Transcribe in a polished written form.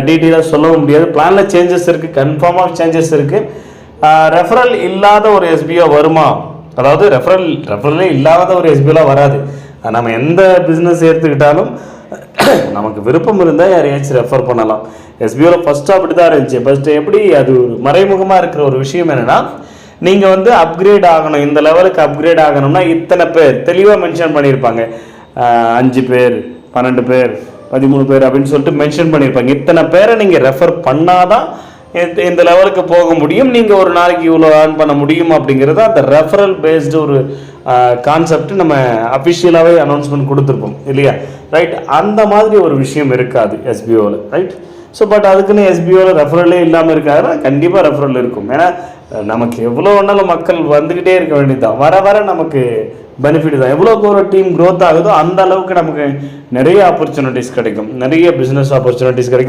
டீட்டெயிலாக சொல்லவும் முடியாது. பிளானில் சேஞ்சஸ் இருக்குது, கன்ஃபார்மாக சேஞ்சஸ் இருக்குது. ரெஃபரல் இல்லாத ஒரு எஸ்பிஓ வருமா? அதாவது ரெஃபரலே இல்லாத ஒரு எஸ்பிஓலாம் வராது. நம்ம எந்த பிஸ்னஸ் எடுத்துக்கிட்டாலும் நமக்கு விருப்பம் இருந்தால் யாரையாச்சும் ரெஃபர் பண்ணலாம். எஸ்பிஓவில் ஃபஸ்ட்டு அப்படி தான் இருந்துச்சு. ஃபஸ்ட்டு எப்படி அது ஒரு மறைமுகமாக இருக்கிற ஒரு விஷயம் என்னென்னா, நீங்கள் வந்து அப்கிரேட் ஆகணும், இந்த லெவலுக்கு அப்கிரேட் ஆகணும்னா இத்தனை பேர் தெளிவாக மென்ஷன் பண்ணியிருப்பாங்க. 5 பேர், 12 பேர், 13 பேர் அப்படின்னு சொல்லிட்டு மென்ஷன் பண்ணியிருப்பாங்க. இத்தனை பேரை நீங்கள் ரெஃபர் பண்ணாதான் இந்த லெவலுக்கு போக முடியும், நீங்கள் ஒரு நாளைக்கு இவ்வளோ ஏர்ன் பண்ண முடியும் அப்படிங்கிறது அந்த ரெஃபரல் பேஸ்டு ஒரு கான்செப்ட் நம்ம அஃபிஷியலாகவே அனௌன்ஸ்மெண்ட் கொடுத்துருப்போம் இல்லையா? ரைட், அந்த மாதிரி ஒரு விஷயம் இருக்காது எஸ்பிஓவில். ரைட், ஸோ பட் அதுக்குன்னு எஸ்பிஓவில் ரெஃபரலே இல்லாமல் இருக்காதுன்னா கண்டிப்பாக ரெஃபரல் இருக்கும். ஏன்னா நமக்கு எவ்வளோ வேணாலும் மக்கள் வந்துக்கிட்டே இருக்க வேண்டியது தான், வர வர நமக்கு பெனிஃபிட் தான். எவ்வளோக்கு ஒரு டீம் க்ரோத் ஆகுதோ அந்த அளவுக்கு நமக்கு நிறைய ஆப்பர்ச்சுனிட்டிஸ் கிடைக்கும், நிறைய பிஸ்னஸ் ஆப்பர்ச்சுனிட்டிஸ் கிடைக்கும்.